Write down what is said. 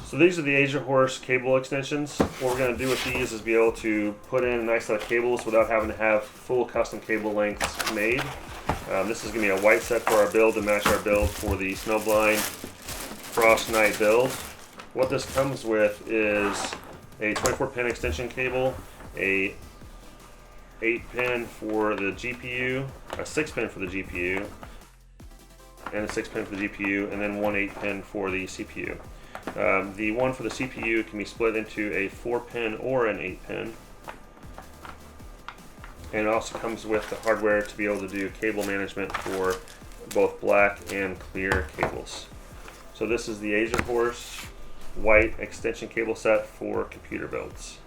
So these are the Asiahorse cable extensions. What we're going to do with these is be able to put in a nice set of cables without having to have full custom cable lengths made. This is going to be a white set for our build to match our build for the Snowblind Frost Night build. What this comes with is a 24-pin extension cable, a 8-pin for the GPU, a 6-pin for the GPU, and a 6-pin for the GPU, and then one 8-pin for the CPU. The one for the CPU can be split into a 4-pin or an 8-pin. And it also comes with the hardware to be able to do cable management for both black and clear cables. So this is the Asiahorse white extension cable set for computer builds.